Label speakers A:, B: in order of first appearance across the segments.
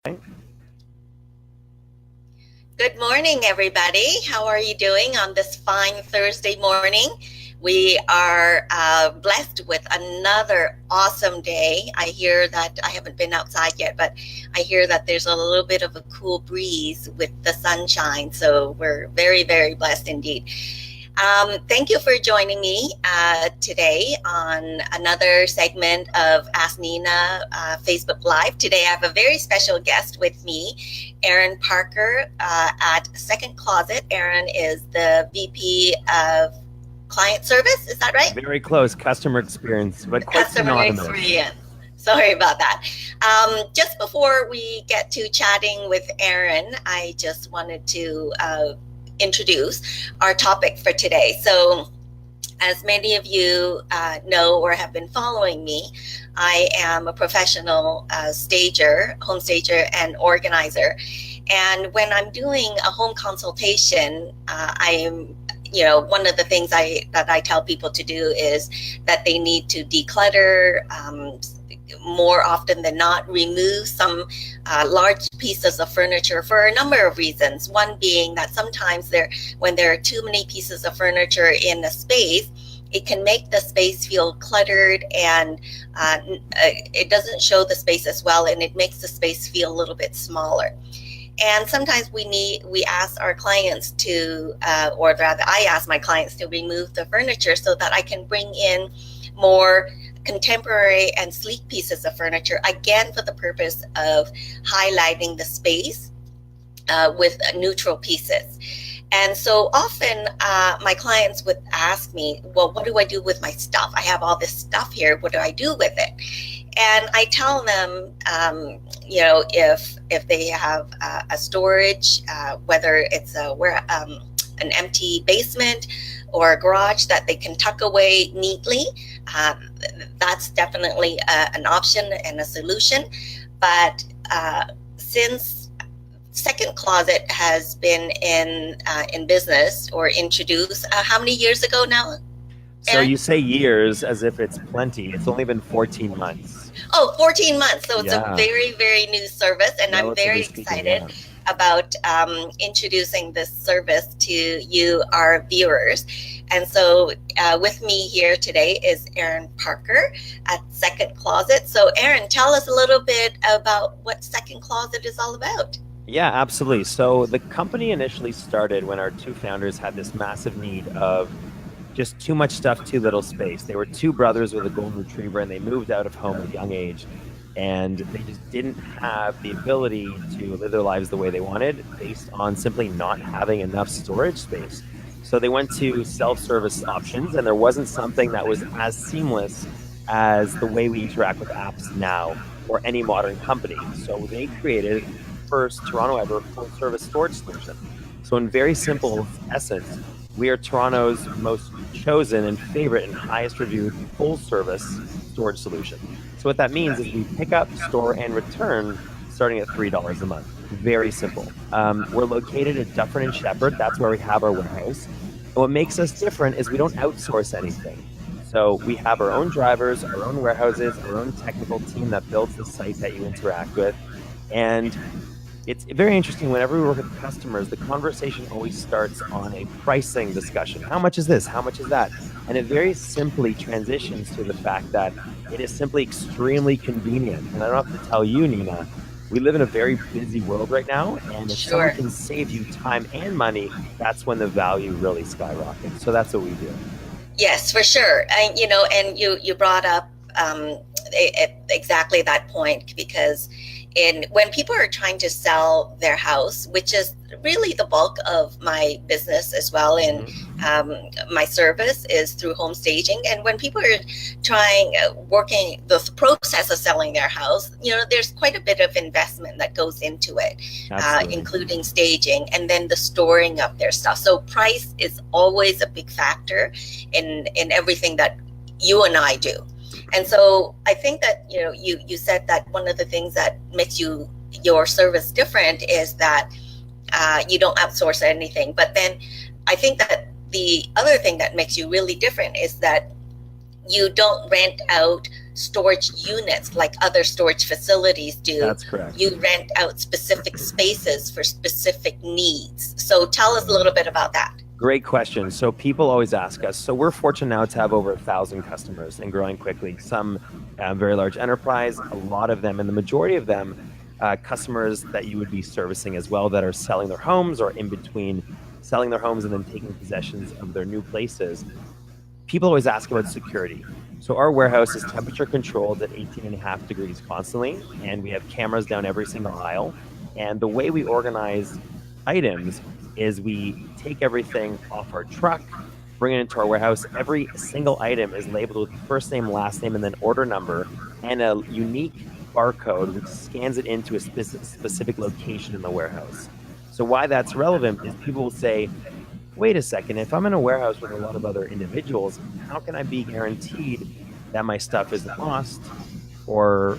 A: Good morning, everybody. How are you doing on this fine Thursday morning? We are blessed with another awesome day. I hear that I haven't been outside yet, but I hear that there's a little bit of a cool breeze with the sunshine. So we're very, very blessed indeed. Thank you for joining me today on another segment of Ask Nina Facebook Live. Today I have a very special guest with me, Erin Parker at Second Closet. Erin is the VP of Client Service, is that right?
B: Very close, customer experience, but quite
A: Customer
B: synonymous.
A: experience. Sorry about that. Just before we get to chatting with Erin, I just wanted to introduce our topic for today. So as many of you know or have been following me, I am a professional stager, home stager and organizer. And when I'm doing a home consultation, I am one of the things that I tell people to do is that they need to declutter, more often than not, remove some large pieces of furniture for a number of reasons. One being that sometimes when there are too many pieces of furniture in a space, it can make the space feel cluttered and it doesn't show the space as well, and it makes the space feel a little bit smaller. And sometimes we ask our clients to, or rather I ask my clients to remove the furniture so that I can bring in more contemporary and sleek pieces of furniture, again for the purpose of highlighting the space with neutral pieces. And so often my clients would ask me, well, what do I do with my stuff? I have all this stuff here. What do I do with it? And I tell them, if they have a storage, whether it's an empty basement or a garage that they can tuck away neatly, that's definitely an option and a solution. But since Second Closet has been in business or introduced, how many years ago now?
B: So you say years as if it's plenty. It's only been 14 months.
A: Oh, 14 months. So it's a very, very new service, and I'm very excited about introducing this service to you, our viewers. And so with me here today is Erin Parker at Second Closet. So Erin, tell us a little bit about what Second Closet is all about.
B: Yeah, absolutely. So the company initially started when our two founders had this massive need of just too much stuff, too little space. They were two brothers with a golden retriever, and they moved out of home at a young age. And they just didn't have the ability to live their lives the way they wanted based on simply not having enough storage space. So they went to self-service options, and there wasn't something that was as seamless as the way we interact with apps now or any modern company. So they created first Toronto ever full-service storage solution. So in very simple essence, we are Toronto's most chosen and favorite and highest reviewed full-service storage solution. So what that means is we pick up, store, and return starting at $3 a month. Very simple. We're located at Dufferin and Shepherd. That's where we have our warehouse. And what makes us different is we don't outsource anything. So we have our own drivers, our own warehouses, our own technical team that builds the site that you interact with. And it's very interesting. Whenever we work with customers, the conversation always starts on a pricing discussion. How much is this? How much is that? And it very simply transitions to the fact that it is simply extremely convenient. And I don't have to tell you, Nina, we live in a very busy world right now. And if someone can save you time and money, that's when the value really skyrockets. So that's what we do.
A: Yes, for sure. And you brought up exactly that point, because when people are trying to sell their house, which is really the bulk of my business as well, and my service is through home staging. And when people are working the process of selling their house, there's quite a bit of investment that goes into it, including staging and then the storing of their stuff. So price is always a big factor in everything that you and I do. And so I think that, you said that one of the things that makes your service different is that you don't outsource anything. But then I think that the other thing that makes you really different is that you don't rent out storage units like other storage facilities do.
B: That's correct.
A: You rent out specific spaces for specific needs. So tell us a little bit about that.
B: Great question. So people always ask us. So we're fortunate now to have over 1,000 customers and growing quickly. Some very large enterprise, a lot of them, and the majority of them, customers that you would be servicing as well that are selling their homes or in between selling their homes and then taking possessions of their new places. People always ask about security. So our warehouse is temperature controlled at 18.5 degrees constantly, and we have cameras down every single aisle. And the way we organize items is we take everything off our truck, bring it into our warehouse. Every single item is labeled with first name, last name, and then order number, and a unique barcode which scans it into a specific location in the warehouse. So why that's relevant is people will say, wait a second, if I'm in a warehouse with a lot of other individuals, how can I be guaranteed that my stuff isn't lost or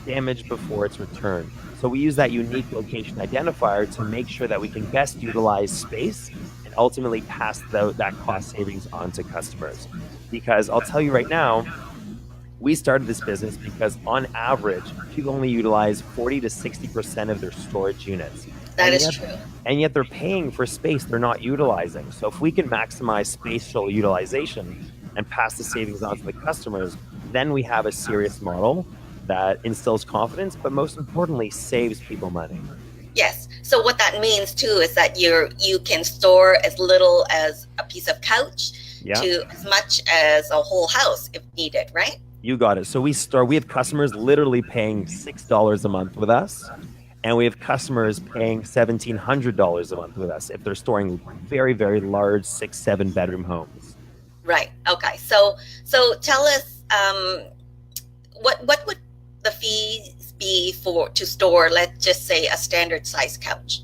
B: damaged before it's returned? So we use that unique location identifier to make sure that we can best utilize space and ultimately pass that cost savings on to customers. Because I'll tell you right now, we started this business because on average, people only utilize 40 to 60% of their storage units.
A: That is true.
B: And yet they're paying for space they're not utilizing. So if we can maximize spatial utilization and pass the savings on to the customers, then we have a serious model that instills confidence, but most importantly, saves people money.
A: Yes. So what that means too is that you can store as little as a piece of couch to as much as a whole house if needed, right?
B: You got it. So we have customers literally paying $6 a month with us, and we have customers paying $1,700 a month with us if they're storing very, very large 6-7 bedroom homes.
A: Right. Okay. So tell us what would the fees be to store, let's just say, a standard size couch?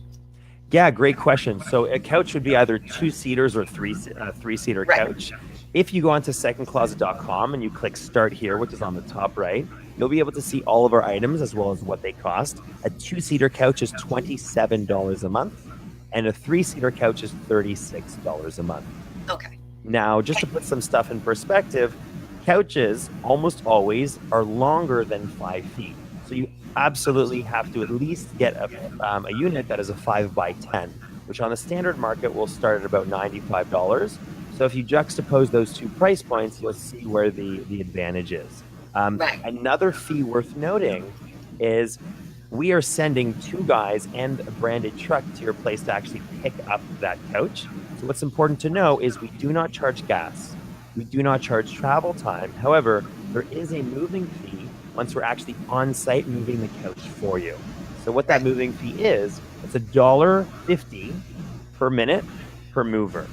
B: Yeah, great question. So a couch would be either 2-seaters or three-seater couch. If you go onto secondcloset.com and you click Start Here, which is on the top right, you'll be able to see all of our items as well as what they cost. A 2-seater couch is $27 a month, and a 3-seater couch is $36 a month.
A: Okay.
B: Now, just to put some stuff in perspective, couches almost always are longer than 5 feet. So you absolutely have to at least get a unit that is a 5x10, which on the standard market will start at about $95. So if you juxtapose those two price points, you'll see where the advantage is. Another fee worth noting is we are sending 2 guys and a branded truck to your place to actually pick up that couch. So what's important to know is we do not charge gas. We do not charge travel time. However, there is a moving fee once we're actually on site moving the couch for you. So what that moving fee is, it's $1.50 per minute per mover.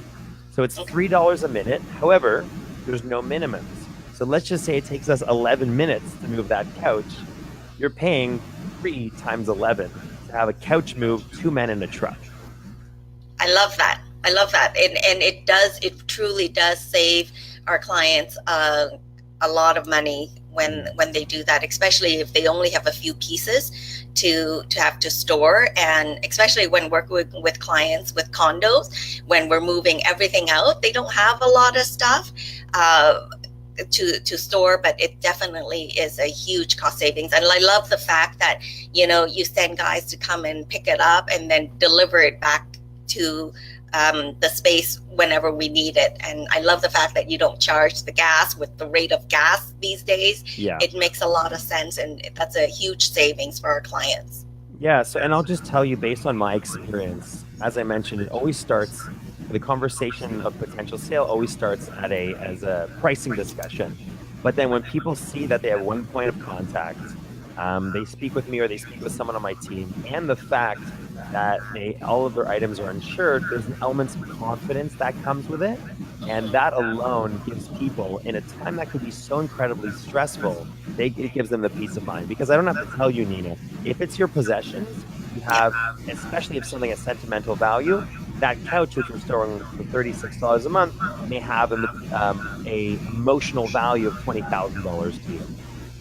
B: So it's $3 a minute. However, there's no minimums. So let's just say it takes us 11 minutes to move that couch. You're paying 3 times 11 to have a couch move 2 men in a truck.
A: I love that. And it truly does save our clients a lot of money when they do that, especially if they only have a few pieces to have to store, and especially when working with clients with condos, when we're moving everything out, they don't have a lot of stuff to store, but it definitely is a huge cost savings. And I love the fact that you send guys to come and pick it up and then deliver it back to the space whenever we need it. And I love the fact that you don't charge the gas with the rate of gas these days. It makes a lot of sense, and that's a huge savings for our clients.
B: So and I'll just tell you, based on my experience, as I mentioned, it always starts, the conversation of potential sale always starts as a pricing discussion. But then when people see that they have one point of contact, they speak with me or they speak with someone on my team, and the fact that all of their items are insured, there's an element of confidence that comes with it. And that alone gives people, in a time that could be so incredibly stressful, it gives them the peace of mind. Because I don't have to tell you, Nina, if it's your possessions, you have, especially if something has sentimental value, that couch, which we're storing for $36 a month, may have a emotional value of $20,000 to you.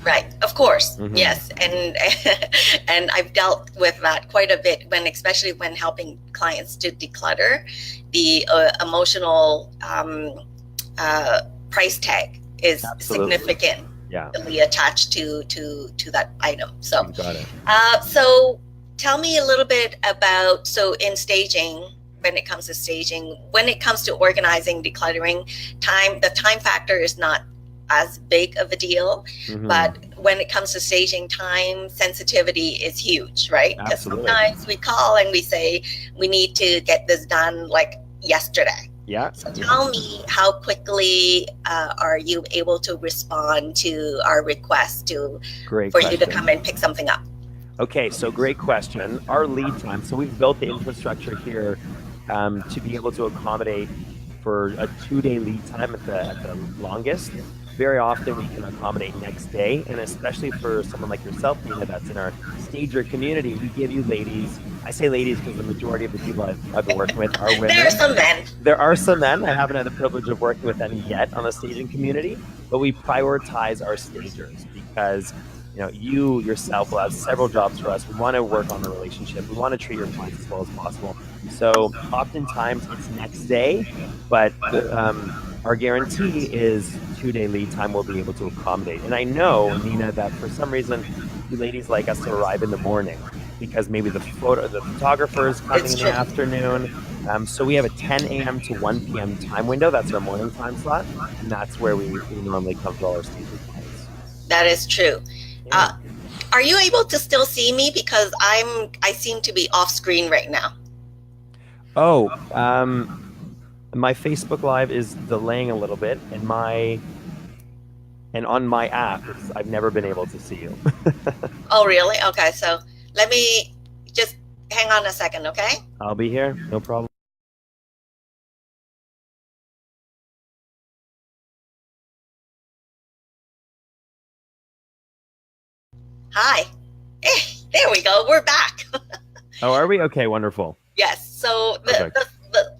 A: Right, of course, yes, and I've dealt with that quite a bit especially when helping clients to declutter. The emotional price tag is significant.
B: Yeah.
A: attached to that item. So
B: You got it.
A: so tell me a little bit about, so in staging, when it comes to staging, when it comes to organizing, decluttering, the time factor is not as big of a deal, but when it comes to staging, time sensitivity is huge, right? Because
B: Absolutely.
A: sometimes we call and we say we need to get this done like yesterday.
B: Yeah.
A: So tell me, how quickly are you able to respond to our request for you to come and pick something up?
B: Okay, so great question. Our lead time, so we've built the infrastructure here to be able to accommodate for a 2-day lead time at the longest. Very often we can accommodate next day, and especially for someone like yourself, Nina, that's in our stager community, we give you ladies, I say ladies because the majority of the people I've been working with are women.
A: There are some men.
B: There are some men. I haven't had the privilege of working with any yet on the staging community, but we prioritize our stagers because you yourself will have several jobs for us. We want to work on the relationship. We want to treat your clients as well as possible. So oftentimes it's next day, but our guarantee is 2-day lead time we'll be able to accommodate. And I know, Nina, that for some reason, you ladies like us to arrive in the morning because maybe the photographer is coming in the afternoon. So we have a 10 a.m. to 1 p.m. time window. That's our morning time slot. And that's where we normally come to all our staging clients.
A: That is true.
B: Yeah.
A: Are you able to still see me? Because I seem to be off screen right now.
B: Oh, my Facebook Live is delaying a little bit, and on my app, I've never been able to see you.
A: Oh, really? Okay, so let me just hang on a second, okay?
B: I'll be here, no problem.
A: Hi. There we go. We're back.
B: Oh, are we? Okay, wonderful.
A: Yes. So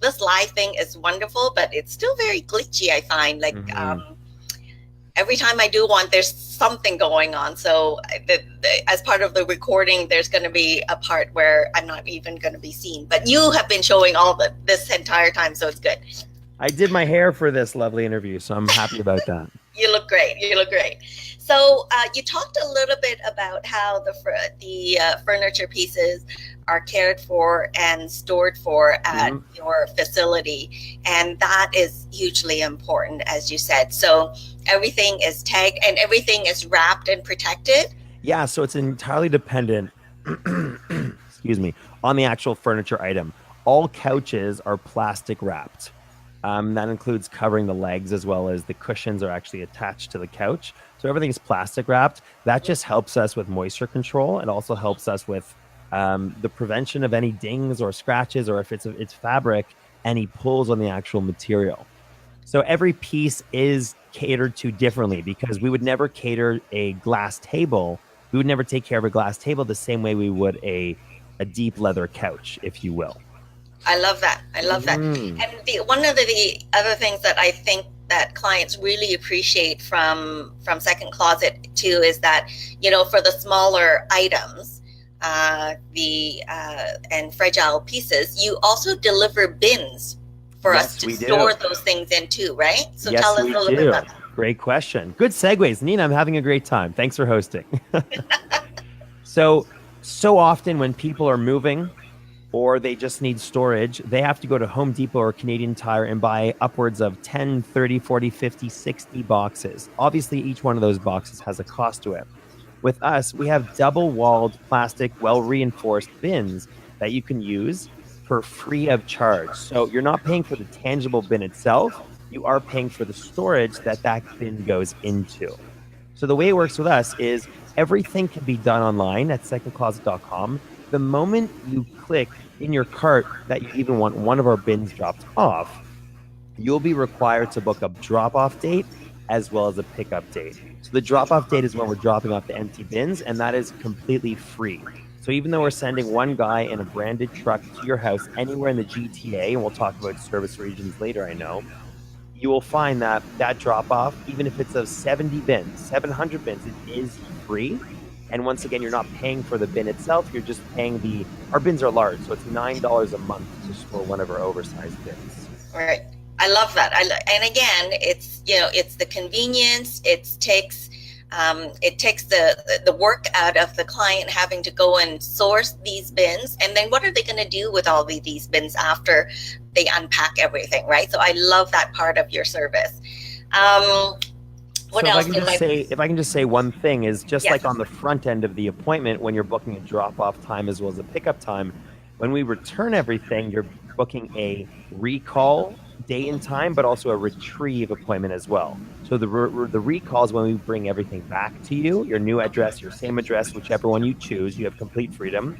A: this live thing is wonderful, but it's still very glitchy, I find. Like every time I do one, there's something going on. So as part of the recording, there's going to be a part where I'm not even going to be seen. But you have been showing this entire time, so it's good.
B: I did my hair for this lovely interview, so I'm happy about that.
A: You look great. You look great. So you talked a little bit about how the furniture pieces are cared for and stored for at your facility, and that is hugely important, as you said. So everything is tagged and everything is wrapped and protected.
B: Yeah, so it's entirely dependent, excuse me, on the actual furniture item. All couches are plastic wrapped. That includes covering the legs as well as the cushions are actually attached to the couch. So everything's plastic wrapped. That just helps us with moisture control. It also helps us with the prevention of any dings or scratches, or if it's fabric, any pulls on the actual material. So every piece is catered to differently because we would never cater a glass table. We would never take care of a glass table the same way we would a deep leather couch, if you will.
A: I love that. I love that. And one of the other things that I think that clients really appreciate from Second Closet too is that, for the smaller items, and fragile pieces, you also deliver bins for us to store those things in too, right? So tell us a little bit about that.
B: Great question. Good segues. Nina, I'm having a great time. Thanks for hosting. So often when people are moving, or they just need storage, they have to go to Home Depot or Canadian Tire and buy upwards of 10, 30, 40, 50, 60 boxes. Obviously, each one of those boxes has a cost to it. With us, we have double-walled plastic, well-reinforced bins that you can use for free of charge. So you're not paying for the tangible bin itself. You are paying for the storage that bin goes into. So the way it works with us is everything can be done online at secondcloset.com. The moment you click in your cart that you even want one of our bins dropped off, you'll be required to book a drop-off date as well as a pickup date. So the drop-off date is when we're dropping off the empty bins, and that is completely free. So even though we're sending one guy in a branded truck to your house anywhere in the GTA, and we'll talk about service regions later, I know, you will find that drop-off, even if it's of 70 bins, 700 bins, it is free. And once again, you're not paying for the bin itself. You're just paying our bins are large, so it's $9 a month to store one of our oversized bins.
A: Right. I love that. And again, it's the convenience. It takes It takes the work out of the client having to go and source these bins, and then what are they going to do with all of these bins after they unpack everything, right? So I love that part of your service. What else?
B: If I can just say one thing is just
A: Yes.
B: like on the front end of the appointment, when you're booking a drop-off time as well as a pickup time, when we return everything, you're booking a recall date and time, but also a retrieve appointment as well. So the recall is when we bring everything back to you, your new address, your same address, whichever one you choose, you have complete freedom.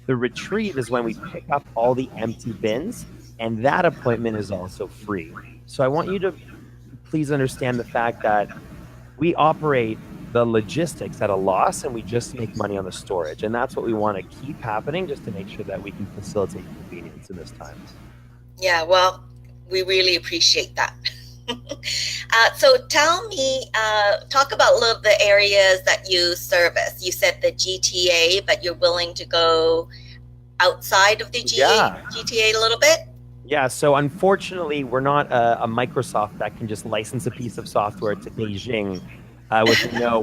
B: The retrieve is when we pick up all the empty bins, and that appointment is also free. So I want you to please understand the fact that we operate the logistics at a loss and we just make money on the storage. And that's what we want to keep happening, just to make sure that we can facilitate convenience in this time.
A: Yeah, well, we really appreciate that. So tell me, talk about a little of the areas that you service. You said the GTA, but you're willing to go outside of the GTA a little bit?
B: Yeah, so unfortunately, we're not a Microsoft that can just license a piece of software to Beijing with no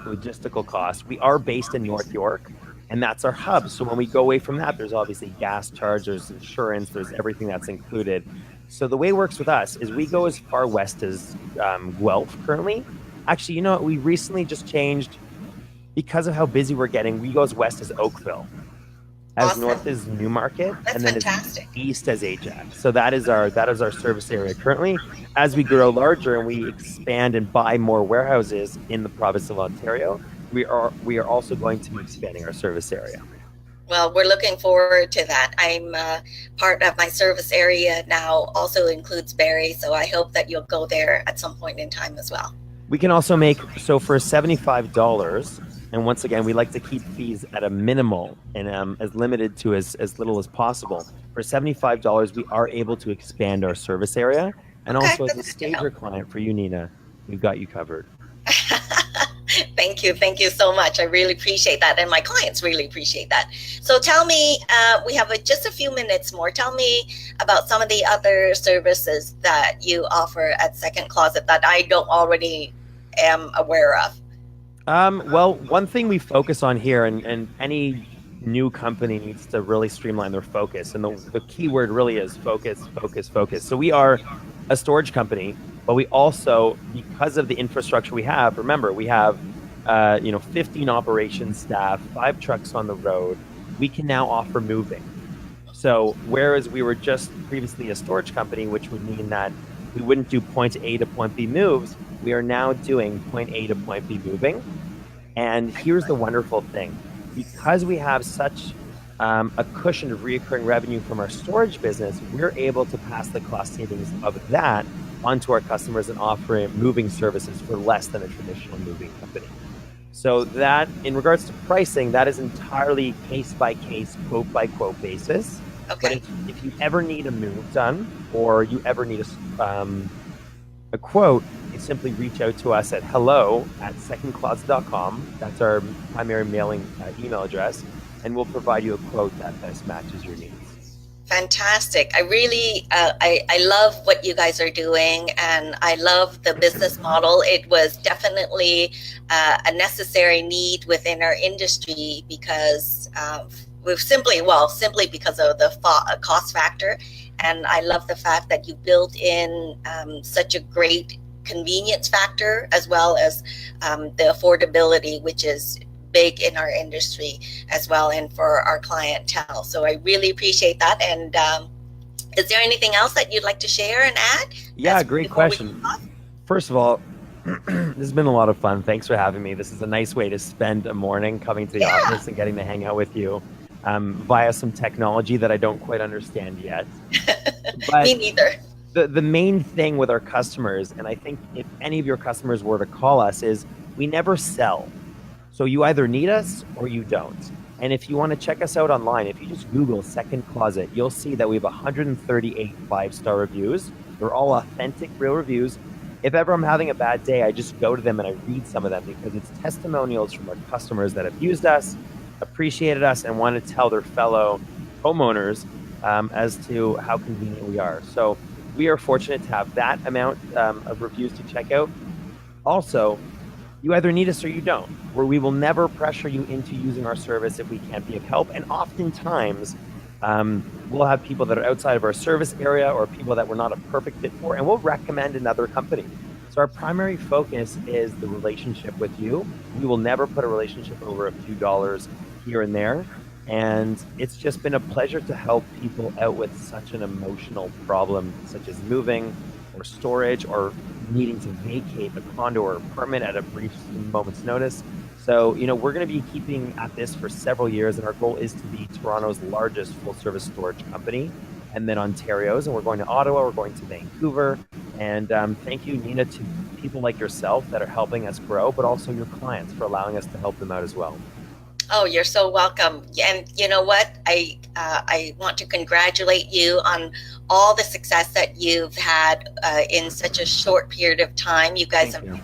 B: logistical cost. We are based in North York, and that's our hub. So when we go away from that, there's obviously gas charge, there's insurance, there's everything that's included. So the way it works with us is we go as far west as Guelph currently. Actually, you know what? We recently just changed because of how busy we're getting. We go as west as Oakville. As
A: Awesome.
B: North is Newmarket,
A: That's
B: and then
A: fantastic.
B: as east as Ajax. So that is our service area currently. As we grow larger and we expand and buy more warehouses in the province of Ontario, we are also going to be expanding our service area.
A: Well, we're looking forward to that. I'm part of my service area now also includes Barrie, so I hope that you'll go there at some point in time as well.
B: We can also make, so for $75, and once again, we like to keep fees at a minimal and as limited to as little as possible. For $75, we are able to expand our service area. And
A: Okay,
B: also as a
A: that's good to know.
B: stager client for you, Nina, we've got you covered.
A: Thank you. Thank you so much. I really appreciate that. And my clients really appreciate that. So tell me, we have just a few minutes more. Tell me about some of the other services that you offer at Second Closet that I don't already am aware of.
B: Well, one thing we focus on here, and any new company needs to really streamline their focus. And the key word really is focus, focus, focus. So we are a storage company, but we also, because of the infrastructure we have, remember, we have 15 operations staff, 5 trucks on the road. We can now offer moving. So whereas we were just previously a storage company, which would mean that we wouldn't do point A to point B moves, we are now doing point A to point B moving. And here's the wonderful thing. Because we have such a cushion of recurring revenue from our storage business, we're able to pass the cost savings of that onto our customers and offer moving services for less than a traditional moving company. So that, in regards to pricing, that is entirely case-by-case, quote-by-quote basis.
A: Okay.
B: But if you ever need a move done, or you ever need a quote, you simply reach out to us at hello@secondcloset.com. That's our primary mailing email address, and we'll provide you a quote that best matches your needs.
A: Fantastic. I really, I love what you guys are doing, and I love the business model. It was definitely a necessary need within our industry because we've simply because of the cost factor. And I love the fact that you built in such a great convenience factor, as well as the affordability, which is big in our industry as well, and for our clientele. So I really appreciate that. And is there anything else that you'd like to share and add?
B: Yeah, great question. First of all, this has been a lot of fun. Thanks for having me. This is a nice way to spend a morning coming to the office and getting to hang out with you via some technology that I don't quite understand yet. But
A: me neither.
B: The main thing with our customers, and I think if any of your customers were to call us, is we never sell. So you either need us or you don't. And if you want to check us out online, if you just Google Second Closet, you'll see that we have 138 5-star reviews. They're all authentic, real reviews. If ever I'm having a bad day, I just go to them and I read some of them because it's testimonials from our customers that have used us, appreciated us, and want to tell their fellow homeowners as to how convenient we are. So we are fortunate to have that amount of reviews to check out. Also, you either need us or you don't, where we will never pressure you into using our service if we can't be of help. And oftentimes, we'll have people that are outside of our service area or people that we're not a perfect fit for, and we'll recommend another company. So our primary focus is the relationship with you. We will never put a relationship over a few dollars here and there. And it's just been a pleasure to help people out with such an emotional problem, such as moving or storage or needing to vacate a condo or apartment at a brief moment's notice. So, we're going to be keeping at this for several years, and our goal is to be Toronto's largest full-service storage company, and then Ontario's, and we're going to Ottawa, we're going to Vancouver, and thank you, Nina, to people like yourself that are helping us grow, but also your clients for allowing us to help them out as well.
A: Oh, you're so welcome. And you know what? I want to congratulate you on all the success that you've had in such a short period of time. You guys have been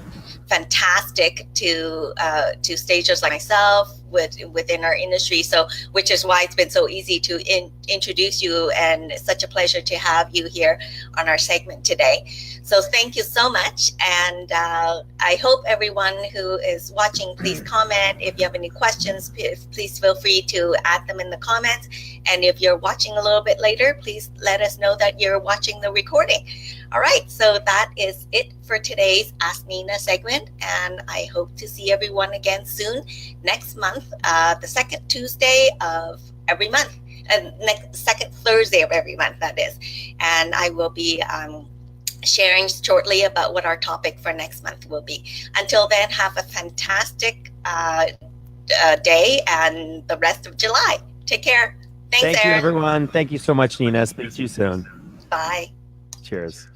A: fantastic to stagers like myself within our industry. So, which is why it's been so easy to introduce you, and it's such a pleasure to have you here on our segment today. So thank you so much. And I hope everyone who is watching, please comment. If you have any questions, please feel free to add them in the comments. And if you're watching a little bit later, please let us know that you're watching the recording. All right, so that is it for today's Ask Nina segment. And I hope to see everyone again soon next month, the second Tuesday of every month, second Thursday of every month, that is. And I will be sharing shortly about what our topic for next month will be. Until then, have a fantastic day and the rest of July. Take care. Thanks,
B: Thank
A: Aaron.
B: you, everyone. Thank you so much, Nina. Speak to you soon.
A: Bye.
B: Cheers.